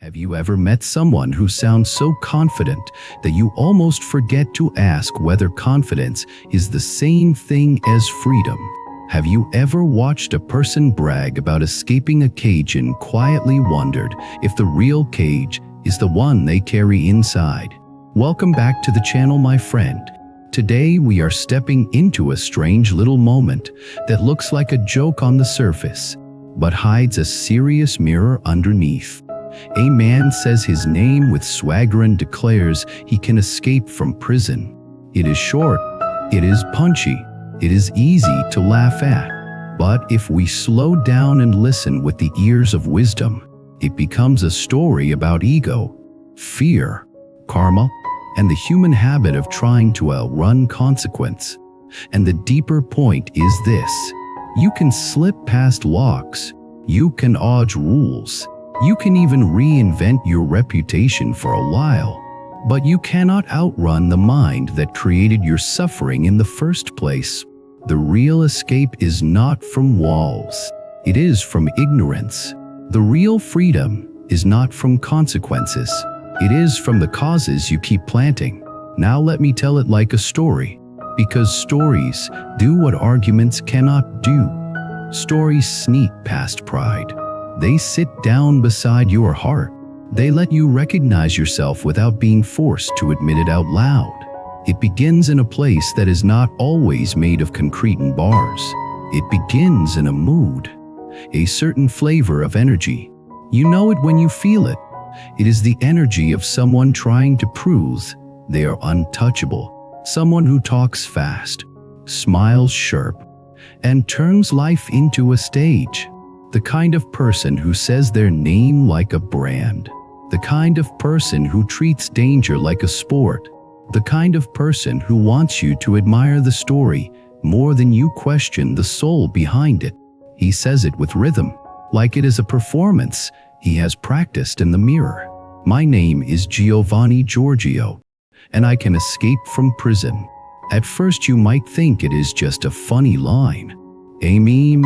Have you ever met someone who sounds so confident that you almost forget to ask whether confidence is the same thing as freedom? Have you ever watched a person brag about escaping a cage and quietly wondered if the real cage is the one they carry inside? Welcome back to the channel, my friend. Today we are stepping into a strange little moment that looks like a joke on the surface, but hides a serious mirror underneath. A man says his name with swagger and declares he can escape from prison. It is short, it is punchy, it is easy to laugh at. But if we slow down and listen with the ears of wisdom, it becomes a story about ego, fear, karma, and the human habit of trying to outrun consequence. And the deeper point is this: you can slip past locks, you can dodge rules, you can even reinvent your reputation for a while, but you cannot outrun the mind that created your suffering in the first place. The real escape is not from walls, it is from ignorance. The real freedom is not from consequences, it is from the causes you keep planting. Now let me tell it like a story, because stories do what arguments cannot do. Stories sneak past pride. They sit down beside your heart. They let you recognize yourself without being forced to admit it out loud. It begins in a place that is not always made of concrete and bars. It begins in a mood, a certain flavor of energy. You know it when you feel it. It is the energy of someone trying to prove they are untouchable. Someone who talks fast, smiles sharp, and turns life into a stage. The kind of person who says their name like a brand. The kind of person who treats danger like a sport. The kind of person who wants you to admire the story more than you question the soul behind it. He says it with rhythm, like it is a performance he has practiced in the mirror. My name is Giovanni Giorgio, and I can escape from prison. At first you might think it is just a funny line, a meme,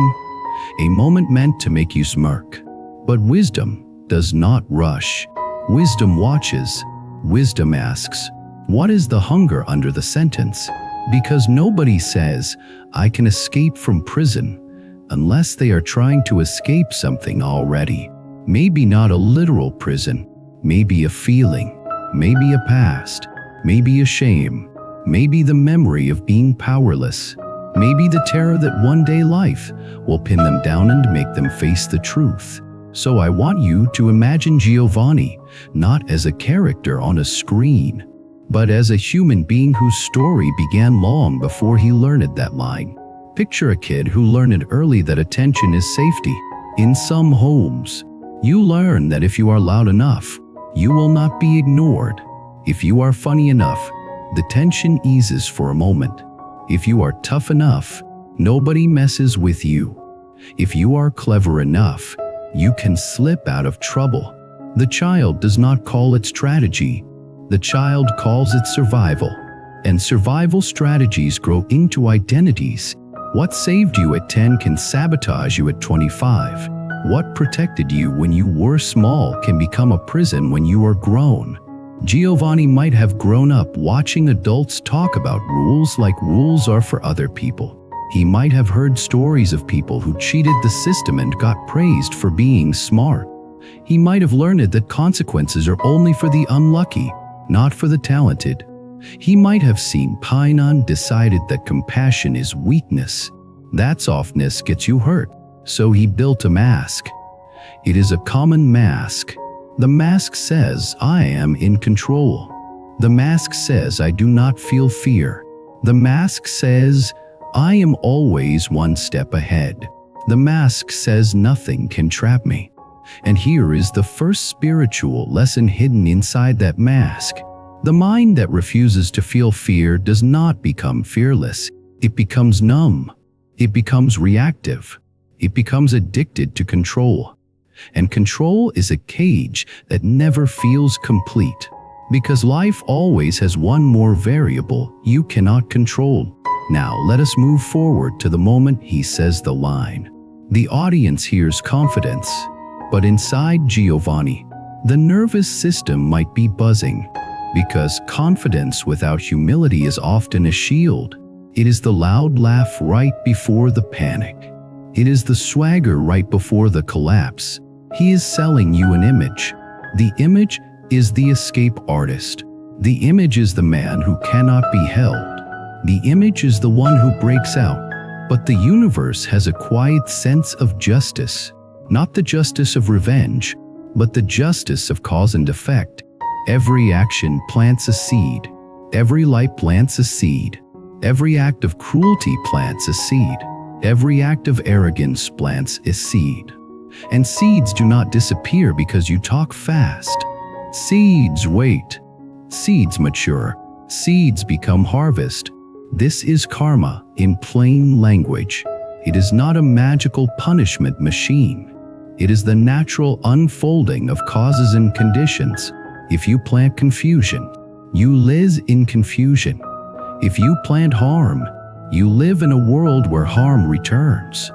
a moment meant to make you smirk. But wisdom does not rush. Wisdom watches. Wisdom asks, what is the hunger under the sentence? Because nobody says, I can escape from prison, unless they are trying to escape something already. Maybe not a literal prison, maybe a feeling, maybe a past, maybe a shame, maybe the memory of being powerless. Maybe the terror that one day life will pin them down and make them face the truth. So I want you to imagine Giovanni not as a character on a screen, but as a human being whose story began long before he learned that line. Picture a kid who learned early that attention is safety. In some homes, you learn that if you are loud enough, you will not be ignored. If you are funny enough, the tension eases for a moment. If you are tough enough, nobody messes with you. If you are clever enough, you can slip out of trouble. The child does not call it strategy. The child calls it survival. And survival strategies grow into identities. What saved you at 10 can sabotage you at 25. What protected you when you were small can become a prison when you are grown. Giovanni might have grown up watching adults talk about rules like rules are for other people. He might have heard stories of people who cheated the system and got praised for being smart. He might have learned that consequences are only for the unlucky, not for the talented. He might have seen Pine and decided that compassion is weakness. That softness gets you hurt, so he built a mask. It is a common mask. The mask says, I am in control. The mask says, I do not feel fear. The mask says, I am always one step ahead. The mask says nothing can trap me. And here is the first spiritual lesson hidden inside that mask. The mind that refuses to feel fear does not become fearless. It becomes numb. It becomes reactive. It becomes addicted to control. And control is a cage that never feels complete, because life always has one more variable you cannot control. Now let us move forward to the moment he says the line. The audience hears confidence, but inside Giovanni, The nervous system might be buzzing, because confidence without humility is often a shield. It is the loud laugh right before the panic. It is the swagger right before the collapse. He is selling you an image. The image is the escape artist. The image is the man who cannot be held. The image is the one who breaks out. But the universe has a quiet sense of justice. Not the justice of revenge, but the justice of cause and effect. Every action plants a seed. Every light plants a seed. Every act of cruelty plants a seed. Every act of arrogance plants a seed. And seeds do not disappear because you talk fast. Seeds wait. Seeds mature. Seeds become harvest. This is karma in plain language. It is not a magical punishment machine. It is the natural unfolding of causes and conditions. If you plant confusion, you live in confusion. If you plant harm, you live in a world where harm returns.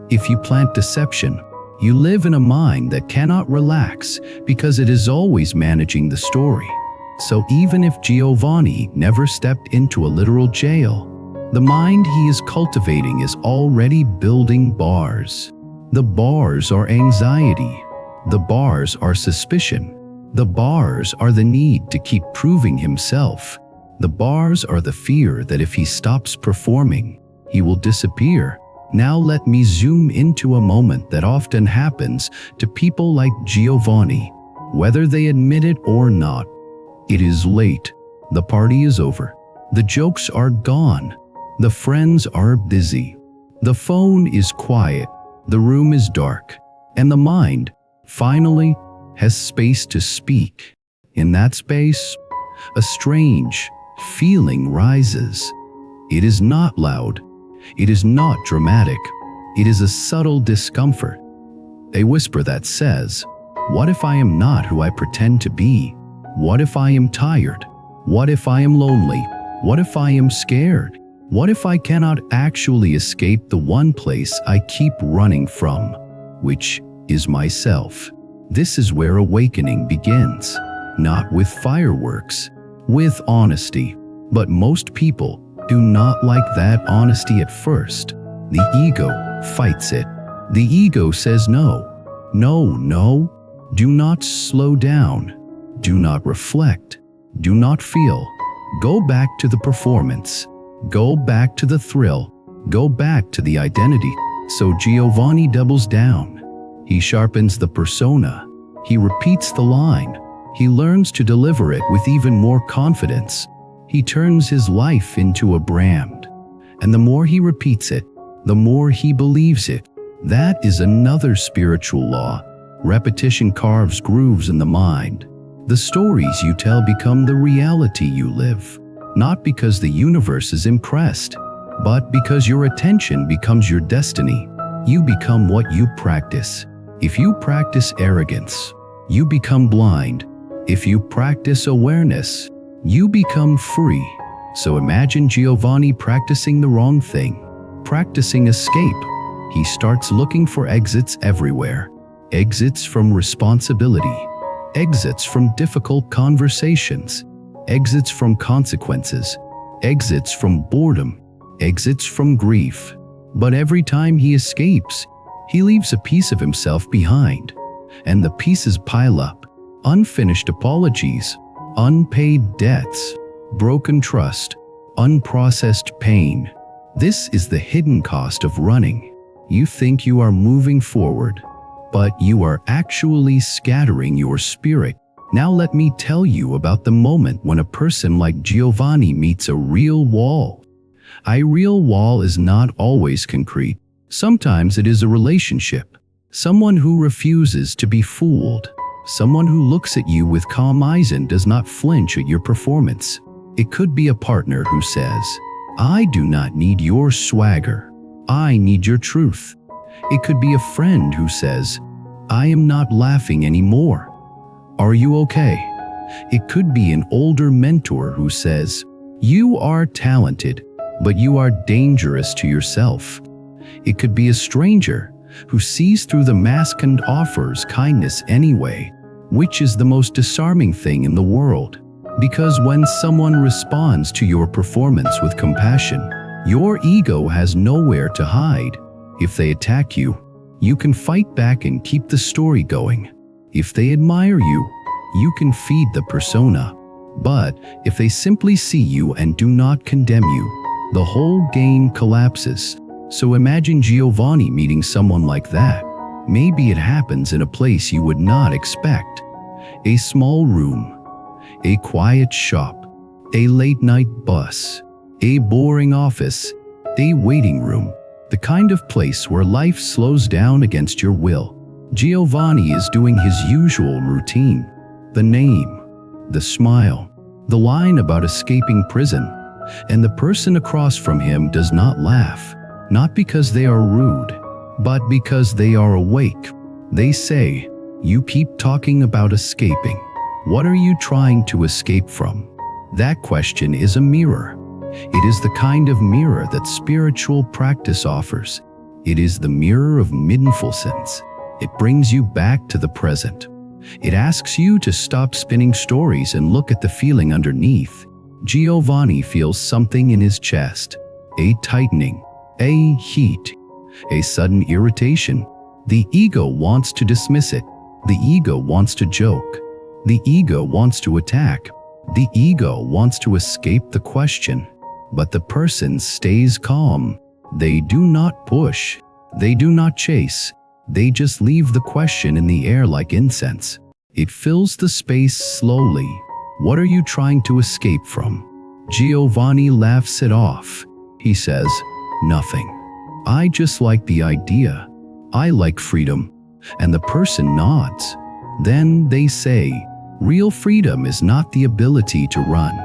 If you plant deception, you live in a mind that cannot relax because it is always managing the story. So even if Giovanni never stepped into a literal jail, the mind he is cultivating is already building bars. The bars are anxiety. The bars are suspicion. The bars are the need to keep proving himself. The bars are the fear that if he stops performing, he will disappear. Now let me zoom into a moment that often happens to people like Giovanni, whether they admit it or not. It is late. The party is over. The jokes are gone. The friends are busy. The phone is quiet. The room is dark. And the mind, finally, has space to speak. In that space, a strange feeling rises. It is not loud. It is not dramatic. It is a subtle discomfort. A whisper that says, "What if I am not who I pretend to be? What if I am tired? What if I am lonely? What if I am scared? What if I cannot actually escape the one place I keep running from, which is myself?" This is where awakening begins, not with fireworks, with honesty. But most people do not like that honesty at first. The ego fights it. The ego says no, no, no. Do not slow down. Do not reflect. Do not feel. Go back to the performance. Go back to the thrill. Go back to the identity. So Giovanni doubles down. He sharpens the persona. He repeats the line. He learns to deliver it with even more confidence. He turns his life into a brand. And the more he repeats it, the more he believes it. That is another spiritual law. Repetition carves grooves in the mind. The stories you tell become the reality you live. Not because the universe is impressed, but because your attention becomes your destiny. You become what you practice. If you practice arrogance, you become blind. If you practice awareness, you become free. So imagine Giovanni practicing the wrong thing, practicing escape. He starts looking for exits everywhere. Exits from responsibility, exits from difficult conversations, exits from consequences, exits from boredom, exits from grief. But every time he escapes, he leaves a piece of himself behind. And the pieces pile up. Unfinished apologies, unpaid debts, broken trust, unprocessed pain. This is the hidden cost of running. You think you are moving forward, but you are actually scattering your spirit. Now let me tell you about the moment when a person like Giovanni meets a real wall. A real wall is not always concrete. Sometimes it is a relationship. Someone who refuses to be fooled. Someone who looks at you with calm eyes and does not flinch at your performance. It could be a partner who says, "I do not need your swagger. I need your truth." It could be a friend who says, "I am not laughing anymore. Are you okay?" It could be an older mentor who says, "You are talented, but you are dangerous to yourself." It could be a stranger who sees through the mask and offers kindness anyway. which is the most disarming thing in the world. Because when someone responds to your performance with compassion, your ego has nowhere to hide. If they attack you, you can fight back and keep the story going. If they admire you, you can feed the persona. But if they simply see you and do not condemn you, the whole game collapses. So imagine Giovanni meeting someone like that. Maybe it happens in a place you would not expect. A small room, a quiet shop, a late-night bus, a boring office, a waiting room, the kind of place where life slows down against your will. Giovanni is doing his usual routine. The name, the smile, the line about escaping prison, and the person across from him does not laugh, not because they are rude, but because they are awake. They say, "You keep talking about escaping. What are you trying to escape from?" That question is a mirror. It is the kind of mirror that spiritual practice offers. It is the mirror of mindfulness. It brings you back to the present. It asks you to stop spinning stories and look at the feeling underneath. Giovanni feels something in his chest, a tightening, a heat, a sudden irritation. The ego wants to dismiss it. The ego wants to joke. The ego wants to attack. The ego wants to escape the question. But the person stays calm. They do not push. They do not chase. They just leave the question in the air like incense. It fills the space slowly. What are you trying to escape from? Giovanni laughs it off. He says, "Nothing. I just like the idea. I like freedom." And the person nods. Then they say, "Real freedom is not the ability to run.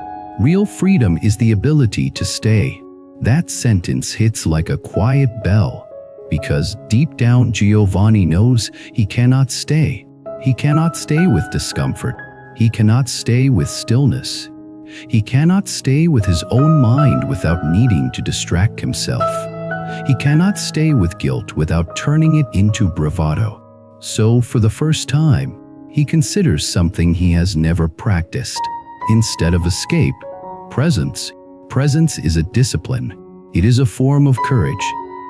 Real freedom is the ability to stay." That sentence hits like a quiet bell, because deep down Giovanni knows he cannot stay. He cannot stay with discomfort. He cannot stay with stillness. He cannot stay with his own mind without needing to distract himself. He cannot stay with guilt without turning it into bravado. So for the first time, he considers something he has never practiced. Instead of escape, presence. Presence is a discipline. It is a form of courage.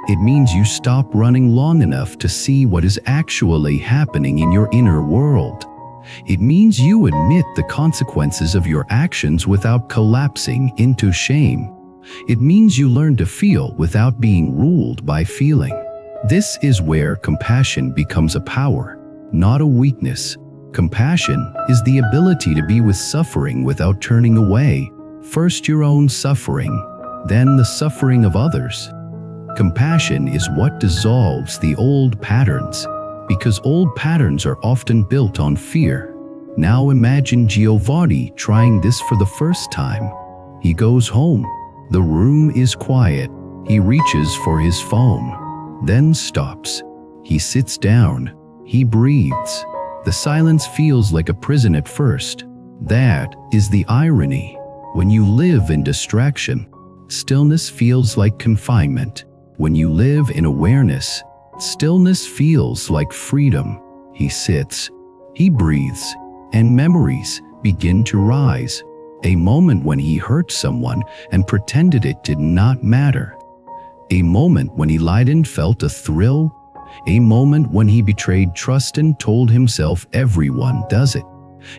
It means you stop running long enough to see what is actually happening in your inner world. It means you admit the consequences of your actions without collapsing into shame. It means you learn to feel without being ruled by feeling. This is where compassion becomes a power, not a weakness. Compassion is the ability to be with suffering without turning away. First your own suffering, then the suffering of others. Compassion is what dissolves the old patterns, because old patterns are often built on fear. Now imagine Giovanni trying this for the first time. He goes home. The room is quiet. He reaches for his phone, then stops. He sits down. He breathes. The silence feels like a prison at first. That is the irony. When you live in distraction, stillness feels like confinement. When you live in awareness, stillness feels like freedom. He sits, he breathes, and memories begin to rise. A moment when he hurt someone and pretended it did not matter. A moment when he lied and felt a thrill. A moment when he betrayed trust and told himself everyone does it.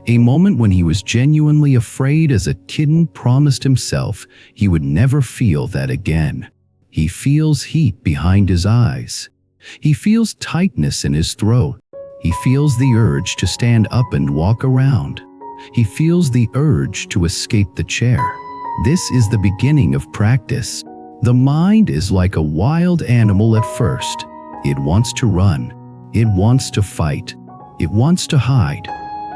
A moment when he was genuinely afraid as a kid and promised himself he would never feel that again. He feels heat behind his eyes. He feels tightness in his throat. He feels the urge to stand up and walk around. He feels the urge to escape the chair. This is the beginning of practice. The mind is like a wild animal at first. It wants to run. It wants to fight. It wants to hide.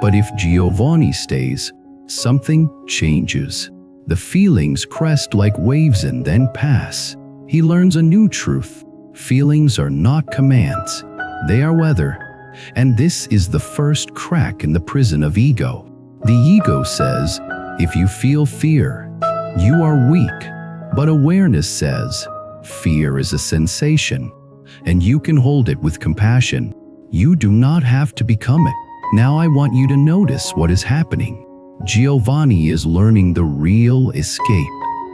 But if Giovanni stays, something changes. The feelings crest like waves and then pass. He learns a new truth. Feelings are not commands. They are weather. And this is the first crack in the prison of ego. The ego says, if you feel fear, you are weak. But awareness says, fear is a sensation, and you can hold it with compassion. You do not have to become it. Now I want you to notice what is happening. Giovanni is learning the real escape,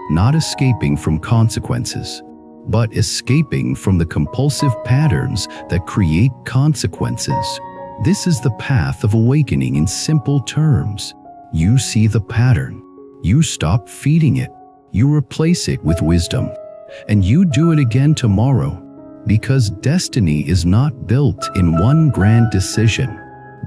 not escaping from consequences, but escaping from the compulsive patterns that create consequences. This is the path of awakening in simple terms. You see the pattern, you stop feeding it, you replace it with wisdom, and you do it again tomorrow, because destiny is not built in one grand decision.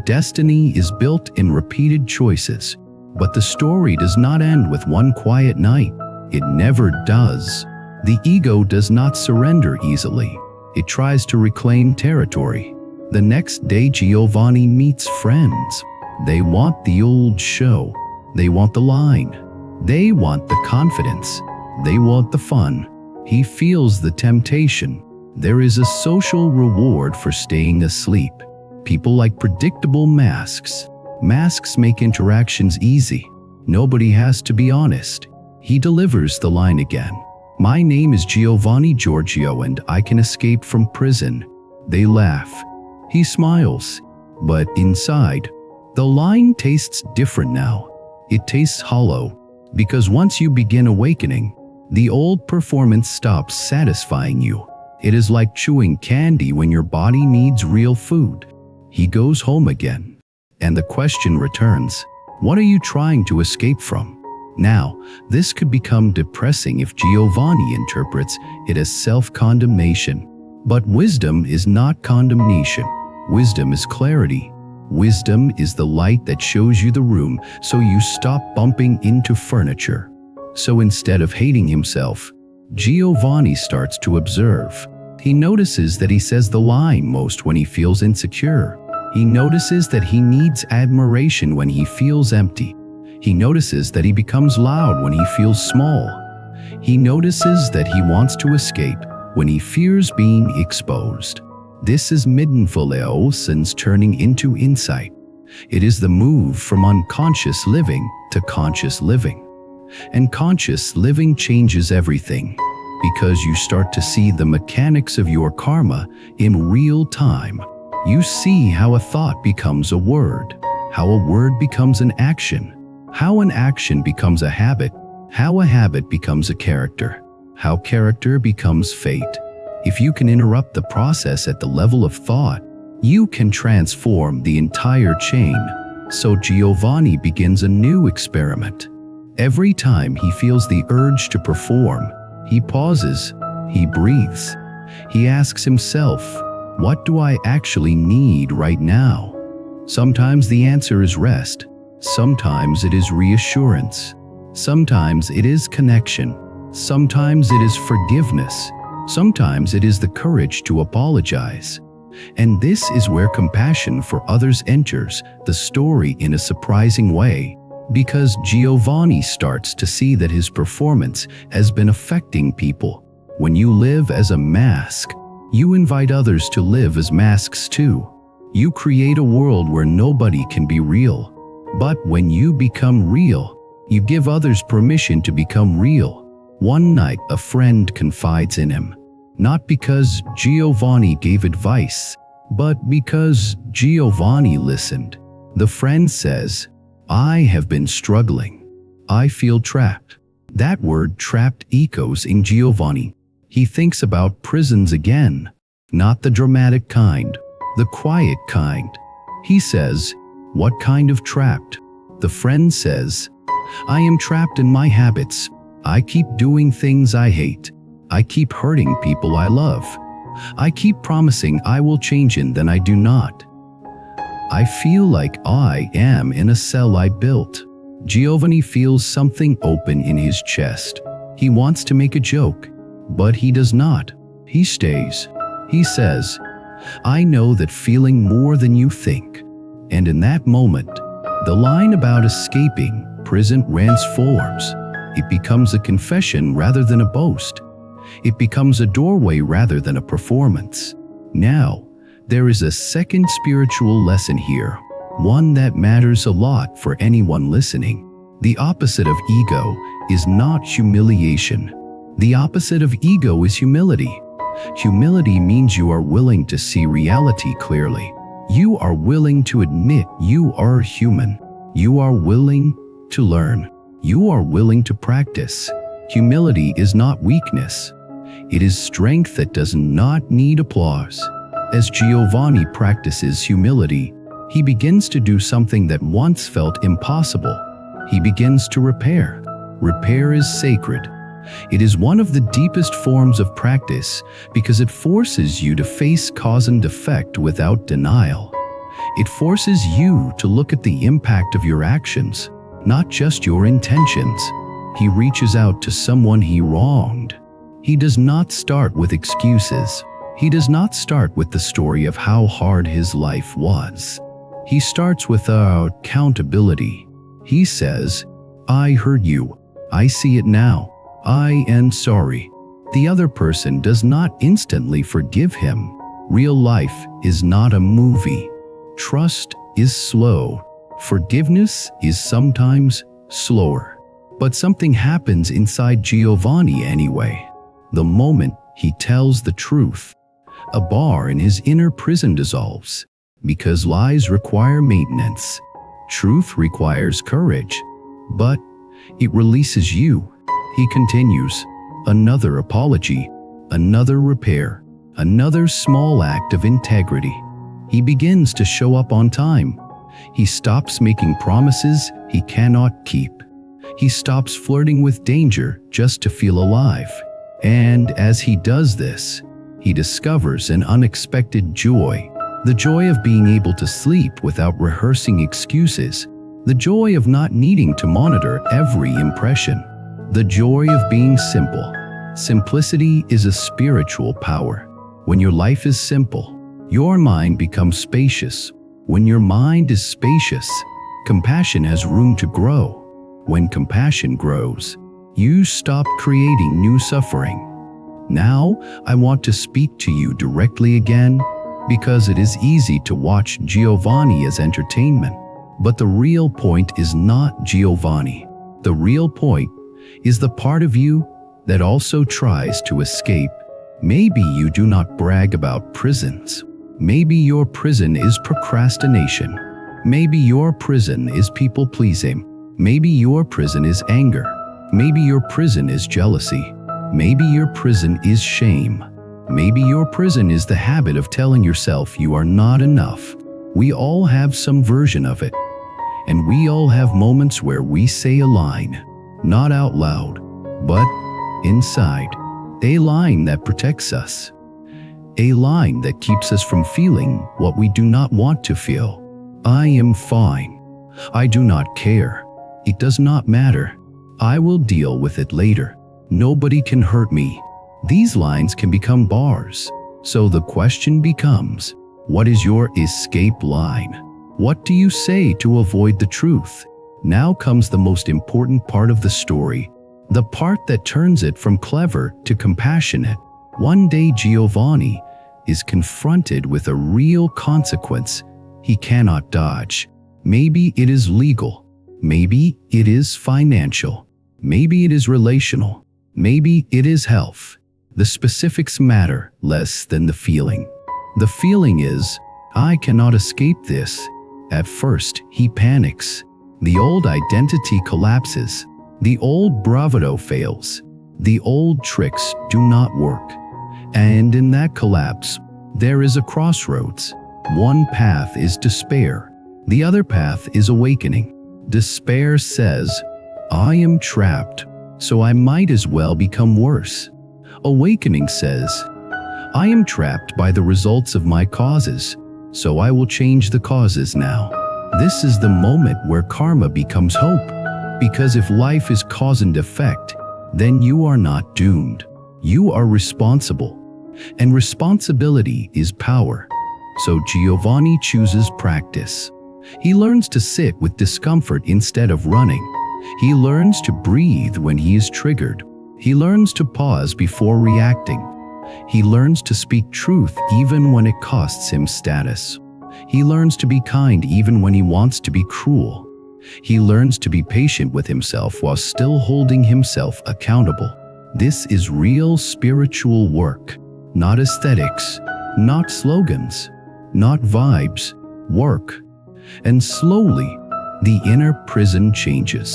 Destiny is built in repeated choices, but the story does not end with one quiet night. It never does. The ego does not surrender easily. It tries to reclaim territory. The next day, Giovanni meets friends. They want the old show. They want the line. They want the confidence. They want the fun. He feels the temptation. There is a social reward for staying asleep. People like predictable masks. Masks make interactions easy. Nobody has to be honest. He delivers the line again. My name is Giovanni Giorgio and I can escape from prison. They laugh. He smiles. But inside, the line tastes different now. It tastes hollow, because once you begin awakening, the old performance stops satisfying you. It is like chewing candy when your body needs real food. He goes home again, and the question returns, what are you trying to escape from? Now, this could become depressing if Giovanni interprets it as self-condemnation. But wisdom is not condemnation. Wisdom is clarity. Wisdom is the light that shows you the room so you stop bumping into furniture. So instead of hating himself, Giovanni starts to observe. He notices that he says the line most when he feels insecure. He notices that he needs admiration when he feels empty. He notices that he becomes loud when he feels small. He notices that he wants to escape when he fears being exposed. This is mindfulness turning into insight. It is the move from unconscious living to conscious living. And conscious living changes everything, because you start to see the mechanics of your karma in real time. You see how a thought becomes a word, how a word becomes an action, how an action becomes a habit, how a habit becomes a character, how character becomes fate. If you can interrupt the process at the level of thought, you can transform the entire chain. So Giovanni begins a new experiment. Every time he feels the urge to perform, he pauses, he breathes. He asks himself, what do I actually need right now? Sometimes the answer is rest. Sometimes it is reassurance. Sometimes it is connection. Sometimes it is forgiveness. Sometimes it is the courage to apologize. And this is where compassion for others enters the story in a surprising way, because Giovanni starts to see that his performance has been affecting people. When you live as a mask, you invite others to live as masks too. You create a world where nobody can be real. But when you become real, you give others permission to become real. One night, a friend confides in him, not because Giovanni gave advice, but because Giovanni listened. The friend says, I have been struggling. I feel trapped. That word trapped echoes in Giovanni. He thinks about prisons again, not the dramatic kind, the quiet kind. He says, what kind of trapped? The friend says, I am trapped in my habits. I keep doing things I hate. I keep hurting people I love. I keep promising I will change and then I do not. I feel like I am in a cell I built. Giovanni feels something open in his chest. He wants to make a joke, but he does not. He stays. He says, I know that feeling more than you think. And in that moment, the line about escaping prison transforms. It becomes a confession rather than a boast. It becomes a doorway rather than a performance. Now, there is a second spiritual lesson here, one that matters a lot for anyone listening. The opposite of ego is not humiliation. The opposite of ego is humility. Humility means you are willing to see reality clearly. You are willing to admit you are human. You are willing to learn. You are willing to practice. Humility is not weakness. It is strength that does not need applause. As Giovanni practices humility, he begins to do something that once felt impossible. He begins to repair. Repair is sacred. It is one of the deepest forms of practice because it forces you to face cause and effect without denial. It forces you to look at the impact of your actions, not just your intentions. He reaches out to someone he wronged. He does not start with excuses. He does not start with the story of how hard his life was. He starts with accountability. He says, "I heard you. I see it now. I am sorry." The other person does not instantly forgive him. Real life is not a movie. Trust is slow. Forgiveness is sometimes slower. But something happens inside Giovanni anyway. The moment he tells the truth, a bar in his inner prison dissolves. Because lies require maintenance. Truth requires courage. But it releases you. He continues. Another apology, another repair, another small act of integrity. He begins to show up on time. He stops making promises he cannot keep. He stops flirting with danger just to feel alive. And as he does this, he discovers an unexpected joy. The joy of being able to sleep without rehearsing excuses. The joy of not needing to monitor every impression. The joy of being simple. Simplicity is a spiritual power. When your life is simple, your mind becomes spacious. When your mind is spacious, compassion has room to grow. When compassion grows, you stop creating new suffering. Now, I want to speak to you directly again, because it is easy to watch Giovanni as entertainment. But the real point is not Giovanni. The real point is the part of you that also tries to escape. Maybe you do not brag about prisons. Maybe your prison is procrastination. Maybe your prison is people-pleasing. Maybe your prison is anger. Maybe your prison is jealousy. Maybe your prison is shame. Maybe your prison is the habit of telling yourself you are not enough. We all have some version of it. And we all have moments where we say a line, not out loud, but inside. A line that protects us. A line that keeps us from feeling what we do not want to feel. I am fine. I do not care. It does not matter. I will deal with it later. Nobody can hurt me. These lines can become bars. So the question becomes, what is your escape line? What do you say to avoid the truth? Now comes the most important part of the story. The part that turns it from clever to compassionate. One day Giovanni is confronted with a real consequence he cannot dodge. Maybe it is legal. Maybe it is financial. Maybe it is relational. Maybe it is health. The specifics matter less than the feeling. The feeling is, I cannot escape this. At first, he panics. The old identity collapses. The old bravado fails. The old tricks do not work. And in that collapse, there is a crossroads. One path is despair. The other path is awakening. Despair says, I am trapped, so I might as well become worse. Awakening says, I am trapped by the results of my causes, so I will change the causes now. This is the moment where karma becomes hope. Because if life is cause and effect, then you are not doomed. You are responsible. And responsibility is power. So Giovanni chooses practice. He learns to sit with discomfort instead of running. He learns to breathe when he is triggered. He learns to pause before reacting. He learns to speak truth even when it costs him status. He learns to be kind even when he wants to be cruel. He learns to be patient with himself while still holding himself accountable. This is real spiritual work, not aesthetics, not slogans. not vibes, work. And slowly, the inner prison changes.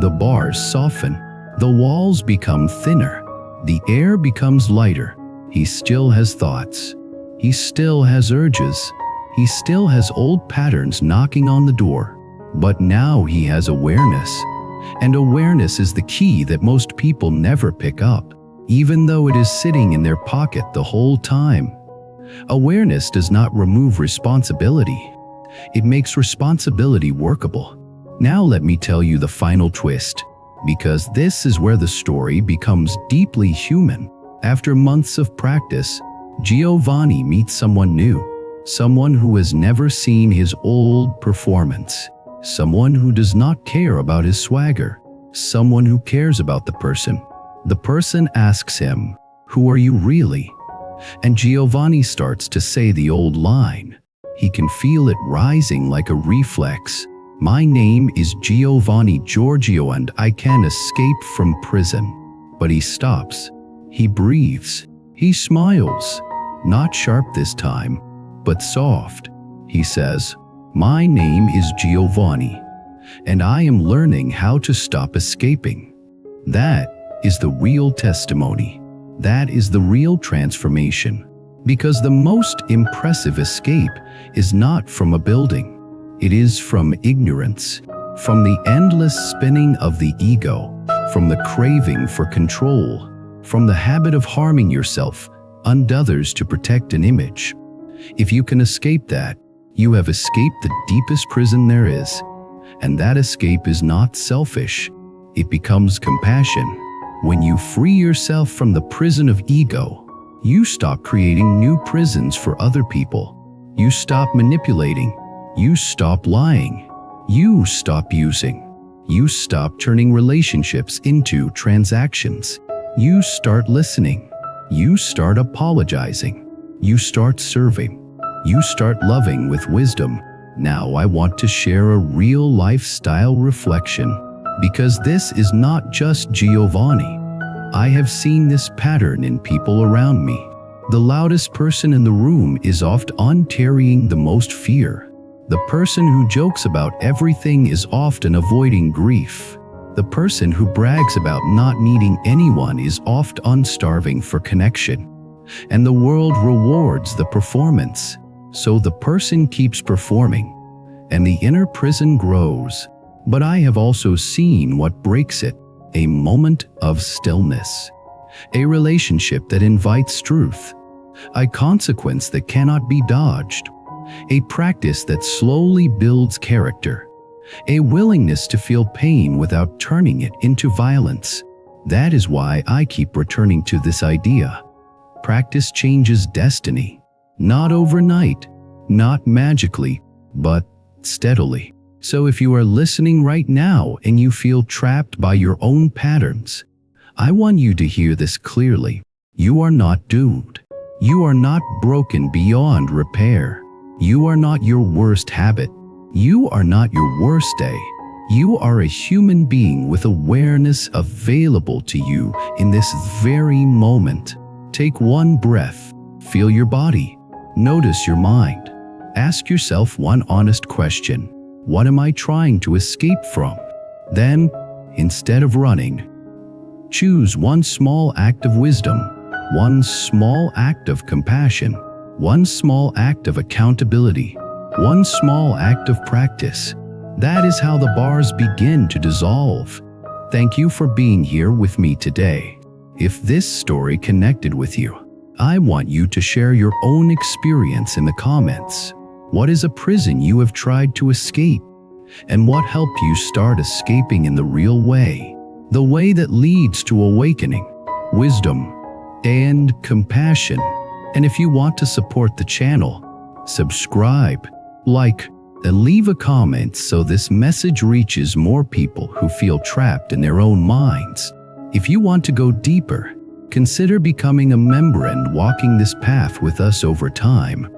The bars soften, the walls become thinner, the air becomes lighter. He still has thoughts. He still has urges. He still has old patterns knocking on the door. But now he has awareness. And awareness is the key that most people never pick up, even though it is sitting in their pocket the whole time. Awareness does not remove responsibility. It makes responsibility workable. Now let me tell you the final twist, because this is where the story becomes deeply human. After months of practice, Giovanni meets someone new, someone who has never seen his old performance, someone who does not care about his swagger, someone who cares about the person. The person asks him, "Who are you really?" And Giovanni starts to say the old line. He can feel it rising like a reflex. "My name is Giovanni Giorgio and I can escape from prison." But he stops. He breathes. He smiles. Not sharp this time, but soft. He says, "My name is Giovanni, and I am learning how to stop escaping." That is the real testimony. That is the real transformation. Because the most impressive escape is not from a building. It is from ignorance, from the endless spinning of the ego, from the craving for control, from the habit of harming yourself and others to protect an image. If you can escape that, you have escaped the deepest prison there is. And that escape is not selfish. It becomes compassion. When you free yourself from the prison of ego, you stop creating new prisons for other people. You stop manipulating. You stop lying. You stop using. You stop turning relationships into transactions. You start listening. You start apologizing. You start serving. You start loving with wisdom. Now I want to share a real lifestyle reflection, because this is not just Giovanni. I have seen this pattern in people around me. The loudest person in the room is often carrying the most fear. The person who jokes about everything is often avoiding grief. The person who brags about not needing anyone is often starving for connection. And the world rewards the performance. So the person keeps performing, and the inner prison grows. But I have also seen what breaks it: a moment of stillness, a relationship that invites truth, a consequence that cannot be dodged, a practice that slowly builds character, a willingness to feel pain without turning it into violence. That is why I keep returning to this idea. Practice changes destiny. Not overnight, not magically, but steadily. So if you are listening right now and you feel trapped by your own patterns, I want you to hear this clearly. You are not doomed. You are not broken beyond repair. You are not your worst habit. You are not your worst day. You are a human being with awareness available to you in this very moment. Take one breath. Feel your body. Notice your mind. Ask yourself one honest question. What am I trying to escape from? Then, instead of running, choose one small act of wisdom, one small act of compassion, one small act of accountability, one small act of practice. That is how the bars begin to dissolve. Thank you for being here with me today. If this story connected with you, I want you to share your own experience in the comments. What is a prison you have tried to escape? And what helped you start escaping in the real way? The way that leads to awakening, wisdom, and compassion. And if you want to support the channel, subscribe, like, and leave a comment so this message reaches more people who feel trapped in their own minds. If you want to go deeper, consider becoming a member and walking this path with us over time.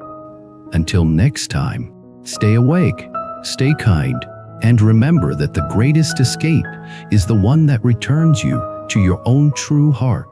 Until next time, stay awake, stay kind, and remember that the greatest escape is the one that returns you to your own true heart.